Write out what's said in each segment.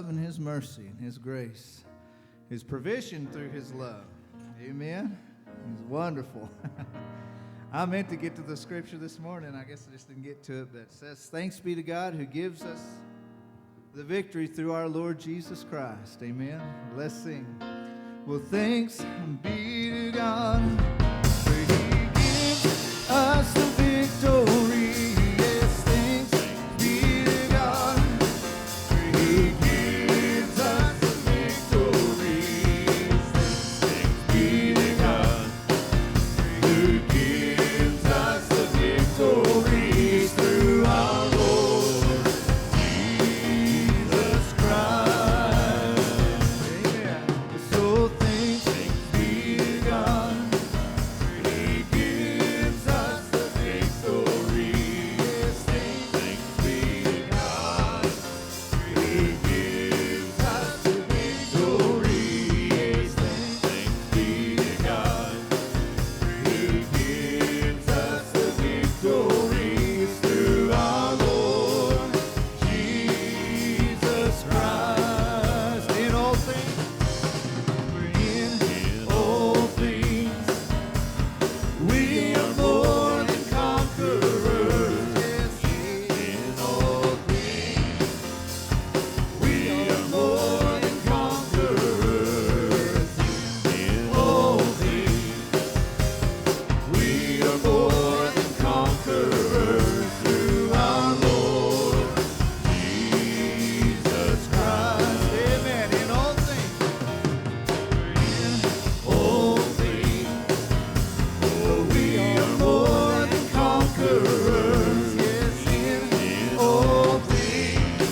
love and His mercy and His grace, His provision through His love. Amen. He's wonderful. I meant to get to the scripture this morning. I guess I just didn't get to it, but it says, "Thanks be to God who gives us the victory through our Lord Jesus Christ." Amen. Let's sing. Well, thanks be to God, for He gives us the victory. Yes, thanks be to God, for He gives us the victory. Thanks be to God, who gives us the victory through our Lord Jesus Christ. Amen. So thanks be to God, for He gives us the victory. Yes, thanks be to God, for He gives us the victory. Yes, thanks be to God, who gives us the victory through our Lord Jesus Christ. In all things, for in all things, we are more than conquerors. Yes, in all things, we are more than conquerors. In all things, we are more than conquerors through our Lord Jesus Christ. Amen. In all things, oh, we are more than conquerors. Yes, in all things,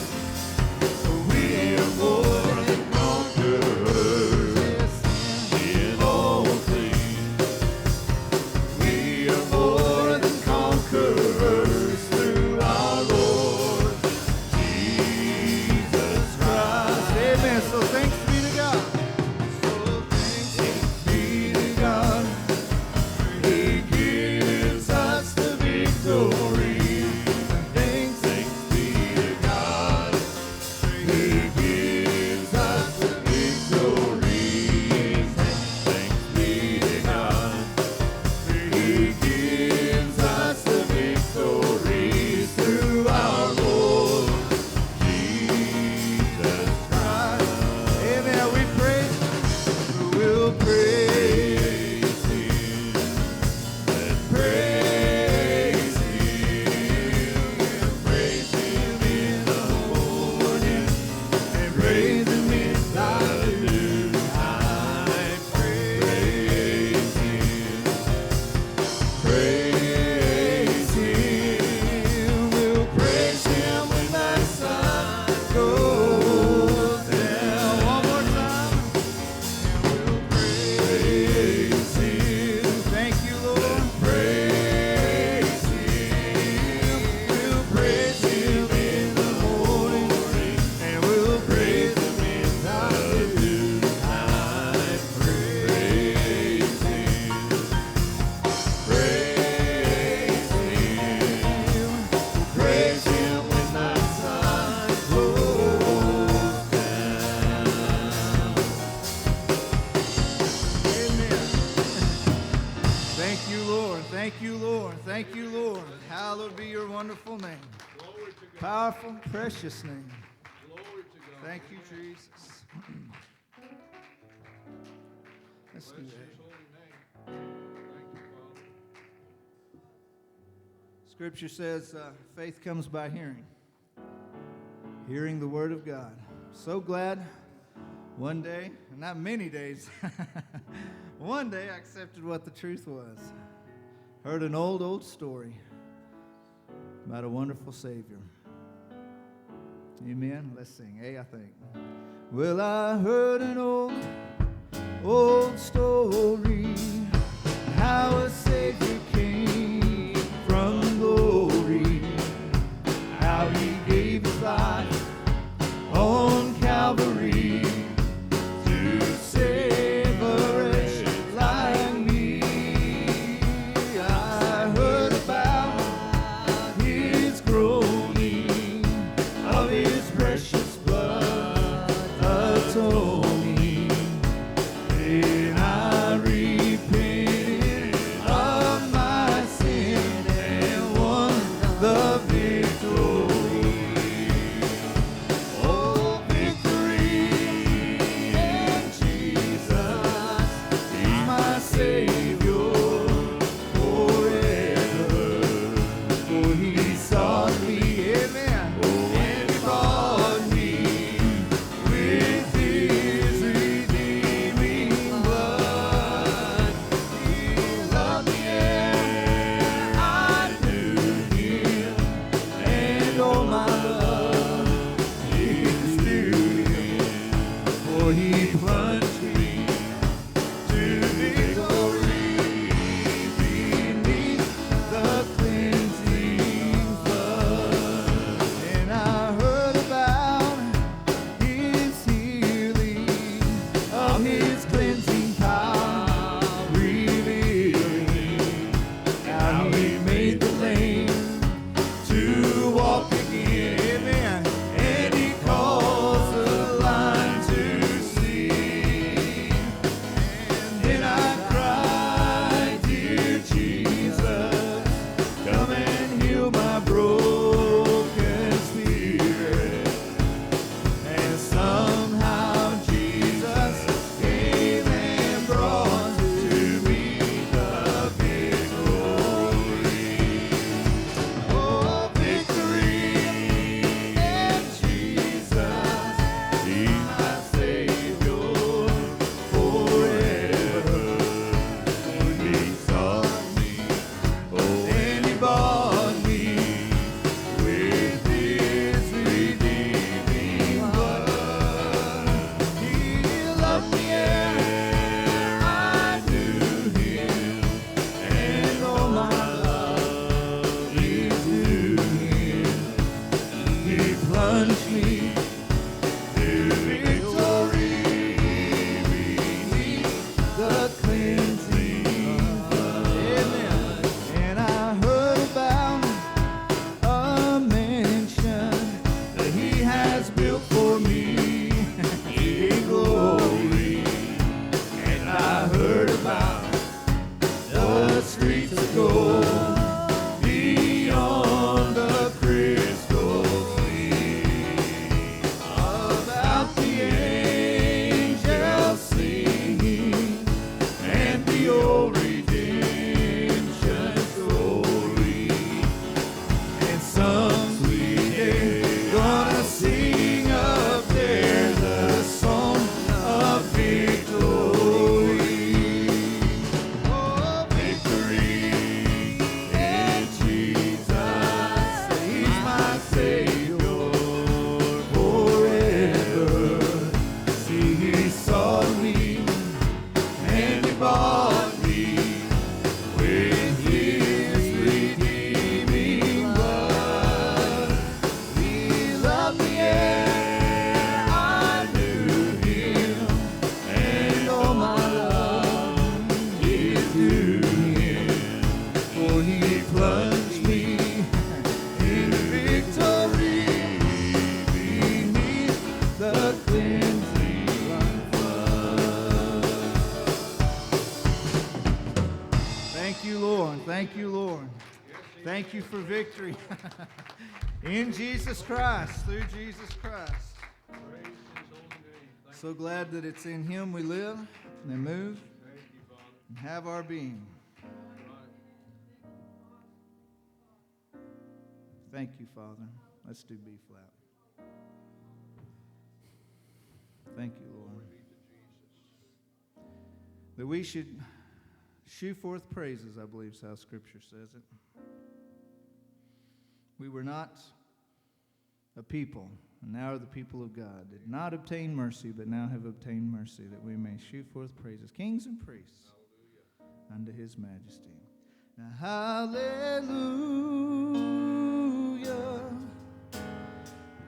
we are more than conquerors. Yes, in all things, we are more than conquerors through our Lord Jesus Christ. Amen. So thanks be to God. So thanks be to God, for He gives us the victory. Thanks be to God, for He gives us the victory. Thanks be to God, for He gives us the victory through our Lord Jesus Christ. Amen. We praise, we'll praise Him. Let's praise Him. Praise Him in the morning and praise Him in the noontime. Praise Him. Praise Him. We'll praise Him when the sun goes down. One more time. We'll praise Him. Thank you, Lord. Praise Him. We'll praise Him in the morning, and we'll praise Him in the noontime. Praise Him. Praise Him. Praise Him when the sun goes down. Amen. Thank you, Lord. Thank you, Lord. Thank you, Lord. Hallowed be your wonderful name. Glory to God. Powerful, precious name. Glory to God. Thank you, Jesus. Let's do Bless that. His holy name. Thank you, Father. Scripture says faith comes by hearing the word of God. So glad one day, not many days, one day I accepted what the truth was. Heard an old story about a wonderful Savior. Amen. Let's sing. Hey, I think. Well, I heard an old story, how a Savior came from glory, how He gave His life on Calvary to save a wretch like me. I heard about His groaning, of His precious blood told me, and I repented of my sin and won the victory. Oh, victory in Jesus, He's my Savior forever. For He sought me, amen, and He bought me with His redeeming blood. He loved me and I knew Him, and all my love is due Him. For He plunged me to victory beneath the cleansing flood. And I heard about His healing, of His cleansing power, revealing how He made the lame to walk again. Amen. And He caused the blind to see. And then I cried, dear Jesus, come and heal my broken spirit. And somehow Jesus came and brought to me the victory. Oh, victory in Jesus, He's my Savior forever. He sought me, and He bought me with His redeeming blood. He loved me and I knew Him, and all my love is due Him. He plunged me to victory beneath the cleansing flood. Amen. And I heard about a mansion that He has built for me in glory. And I heard about the streets of gold beyond the crystal sea, about the angels singing and the old redemption story. And some sweet day gonna sing up there the song of victory. Oh, victory in Jesus, He's my Savior forever. See, He sought me and He bought me with His redeeming blood. He loved me and I knew Him, and all my love is due Him. For He plunged me in victory beneath the cleansing flood. Thank you, Lord. Thank you, Lord. Thank you for victory in Jesus Christ, through Jesus Christ. Praise His holy name. Thank So glad that it's in Him we live and move you, Father. and have our being. Right. Thank you, Father. Let's do B flat. Thank you, Lord. Glory be to Jesus. That we should shew forth praises, I believe is how Scripture says it. We were not a people, and now are the people of God. Did not obtain mercy, but now have obtained mercy, that we may shew forth praises, kings and priests, unto His majesty. Now, hallelujah,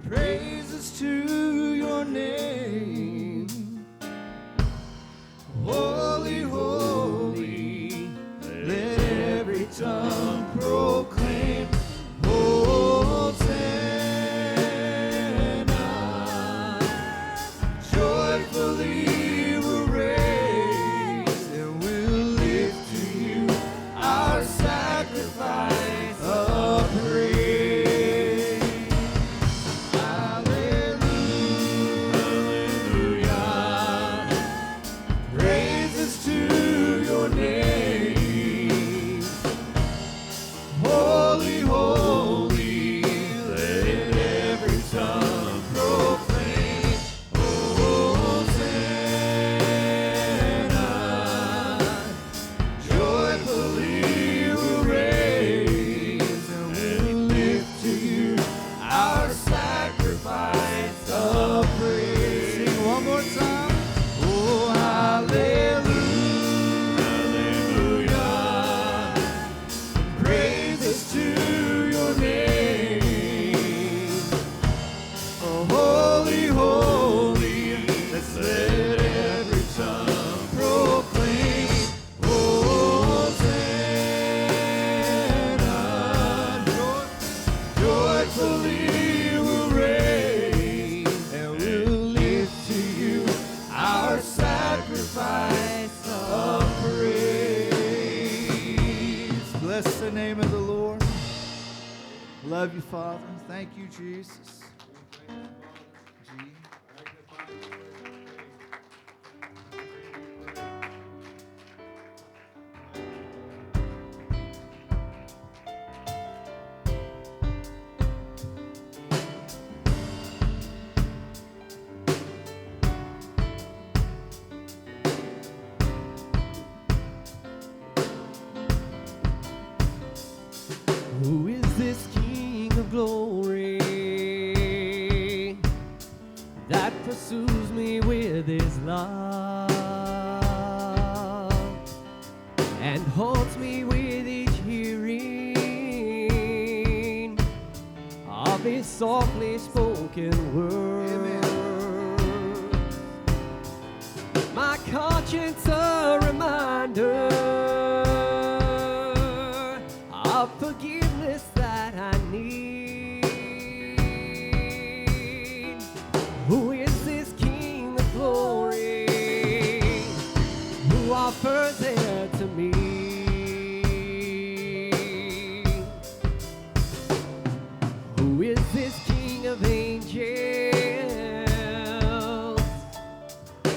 praises to your name. Holy, holy, let every tongue proclaim, Hosanna. Joy Father. Thank you, Jesus. We thank you, Father. Gee. Magnify your name. We give you praise. Who is this King of glory that pursues me with his love and haunts me with each hearing of his softly spoken words? My conscience a reminder of forgiveness that I need. Who is this King of glory who offers it to me? Who is this King of angels?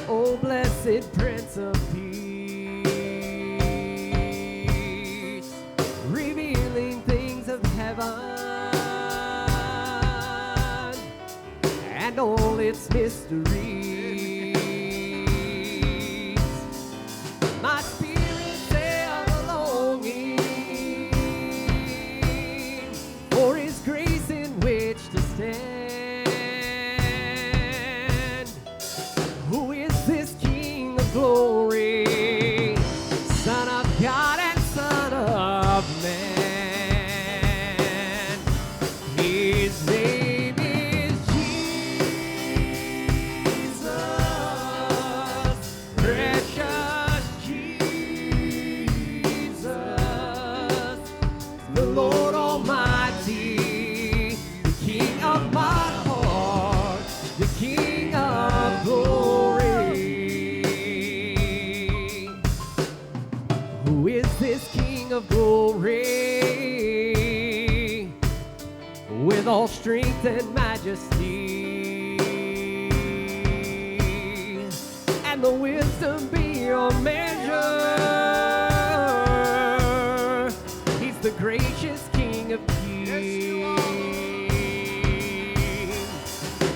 Oh, blessed Prince of Peace, revealing things of heaven and all its mysteries. My spirit's ever longing for his grace in which to stand. Who is this King of glory, Son of God and Son of man? His name is Jesus, precious Jesus, the Lord Almighty, the King of my heart, the King of glory. Who is this King of glory with all strength and majesty and the wisdom beyond measure? He's the gracious King of kings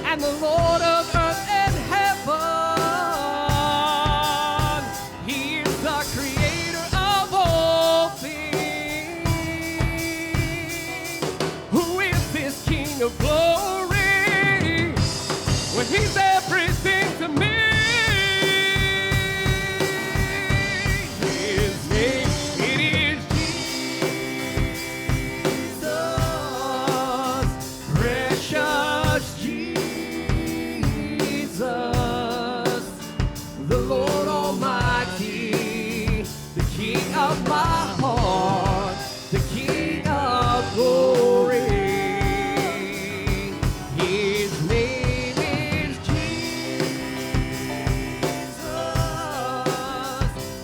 and the Lord of earth and heaven. He is the creator of all things. Who is this King of glory when he's everything to me? His name, it is Jesus, precious Jesus, the Lord Almighty, the King of my heart, the King of glory. His name is Jesus,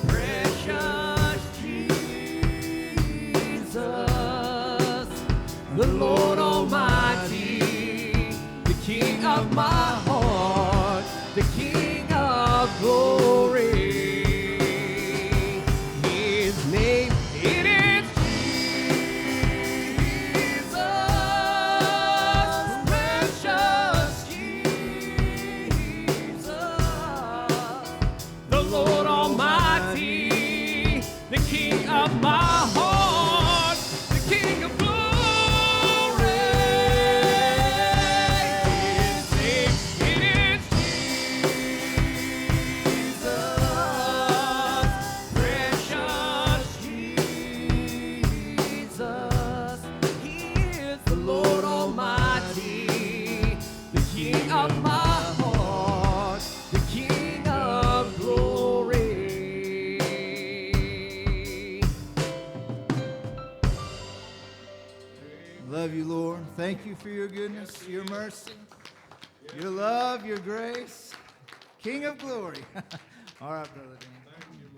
precious Jesus, the Lord Almighty, the King of my heart, the King of glory. His name, it is Jesus, precious Jesus, the Lord Almighty, the King of my heart, the King of glory. His name, it is Jesus, precious Jesus. He is the Lord Almighty, the King of my heart, the King of glory. Love you, Lord. Thank you for your goodness, your mercy, your love, your grace. King of glory. All right, Brother Dan. Thank you.